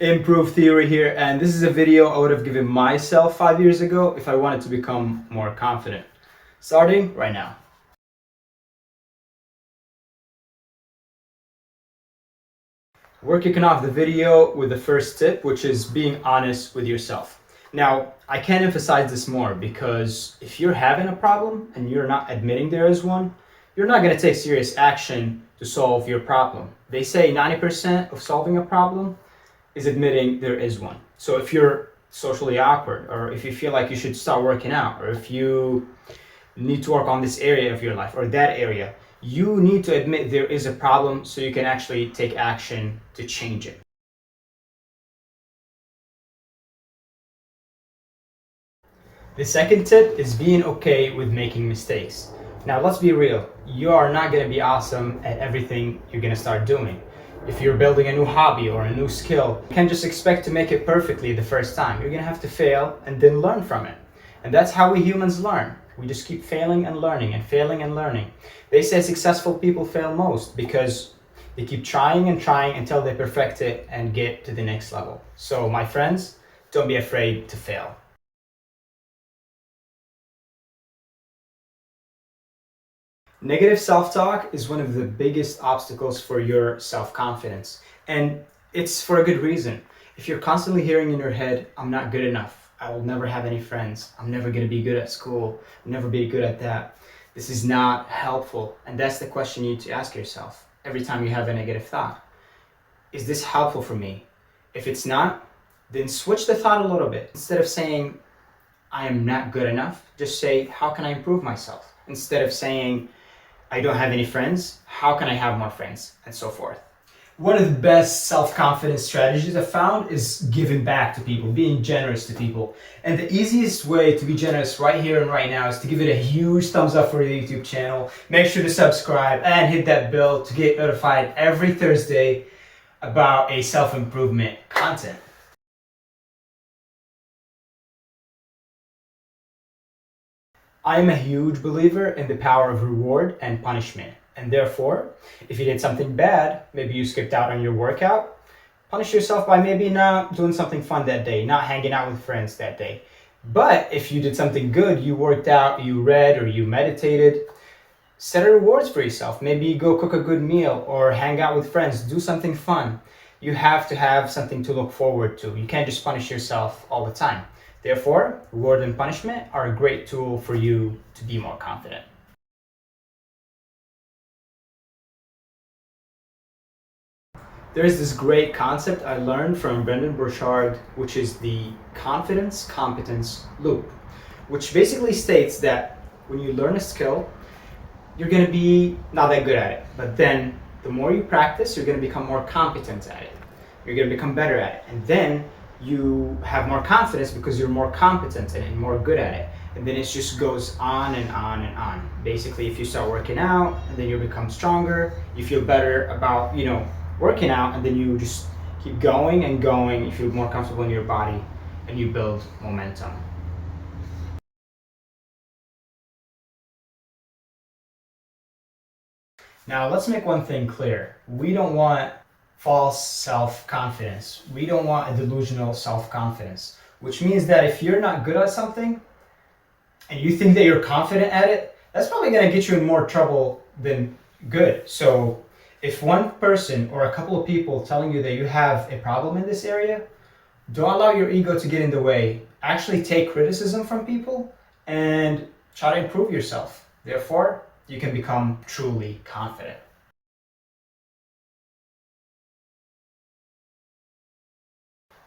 Improve Theory here, and this is a video I would have given myself 5 years ago if I wanted to become more confident. Starting right now. We're kicking off the video with the first tip, which is being honest with yourself. Now, I can't emphasize this more because if you're having a problem and you're not admitting there is one, you're not going to take serious action to solve your problem. They say 90% of solving a problem is admitting there is one. So if you're socially awkward, or if you feel like you should start working out, or if you need to work on this area of your life or that area, you need to admit there is a problem so you can actually take action to change it. The second tip is being okay with making mistakes. Now let's be real, you are not going to be awesome at everything you're going to start doing. If you're building a new hobby or a new skill, you can't just expect to make it perfectly the first time. You're going to have to fail and then learn from it. And that's how we humans learn. We just keep failing and learning and failing and learning. They say successful people fail most because they keep trying and trying until they perfect it and get to the next level. So my friends, don't be afraid to fail. Negative self-talk is one of the biggest obstacles for your self-confidence. And it's for a good reason. If you're constantly hearing in your head, I'm not good enough, I will never have any friends, I'm never going to be good at school, I'll never be good at that, this is not helpful. And that's the question you need to ask yourself every time you have a negative thought. Is this helpful for me? If it's not, then switch the thought a little bit. Instead of saying, I am not good enough, just say, how can I improve myself? Instead of saying, I don't have any friends, how can I have more friends? And so forth. One of the best self-confidence strategies I've found is giving back to people, being generous to people. And the easiest way to be generous right here and right now is to give it a huge thumbs up for the YouTube channel. Make sure to subscribe and hit that bell to get notified every Thursday about a self-improvement content. I am a huge believer in the power of reward and punishment. And therefore, if you did something bad, maybe you skipped out on your workout, punish yourself by maybe not doing something fun that day, not hanging out with friends that day. But if you did something good, you worked out, you read, or you meditated, set a rewards for yourself. Maybe go cook a good meal or hang out with friends, do something fun. You have to have something to look forward to. You can't just punish yourself all the time. Therefore, reward and punishment are a great tool for you to be more confident. There's this great concept I learned from Brendan Burchard, which is the confidence-competence loop, which basically states that when you learn a skill, you're going to be not that good at it. But then the more you practice, you're going to become more competent at it. You're going to become better at it. And then you have more confidence because you're more competent and more good at it. And then it just goes on and on and on. Basically, if you start working out and then you become stronger, you feel better about, working out, and then you just keep going and going. You feel more comfortable in your body and you build momentum. Now, let's make one thing clear. We don't want false self-confidence. We don't want a delusional self-confidence, which means that if you're not good at something and you think that you're confident at it, that's probably going to get you in more trouble than good. So if one person or a couple of people telling you that you have a problem in this area, don't allow your ego to get in the way. Actually take criticism from people and try to improve yourself. Therefore, you can become truly confident.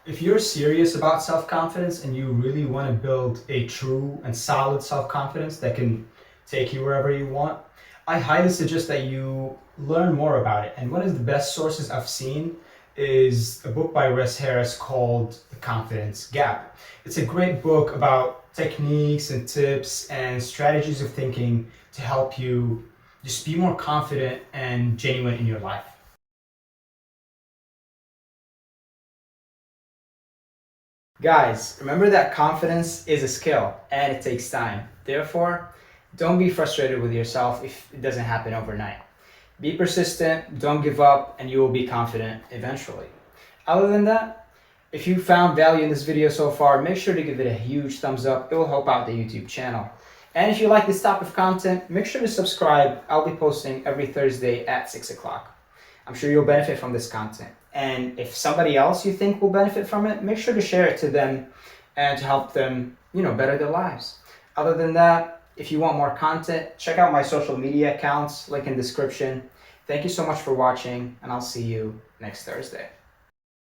If you're serious about self-confidence and you really want to build a true and solid self-confidence that can take you wherever you want, I highly suggest that you learn more about it. And one of the best sources I've seen is a book by Russ Harris called The Confidence Gap. It's a great book about techniques and tips and strategies of thinking to help you just be more confident and genuine in your life. Guys, remember that confidence is a skill and it takes time. Therefore, don't be frustrated with yourself if it doesn't happen overnight. Be persistent, don't give up, and you will be confident eventually. Other than that, If you found value in this video so far, make sure to give it a huge thumbs up. It will help out the YouTube channel. And if you like this type of content, make sure to subscribe. I'll be posting every Thursday at 6 o'clock. I'm sure you'll benefit from this content. And if somebody else you think will benefit from it, make sure to share it to them and to help them, better their lives. Other than that, if you want more content, check out my social media accounts, link in description. Thank you so much for watching, and I'll see you next Thursday.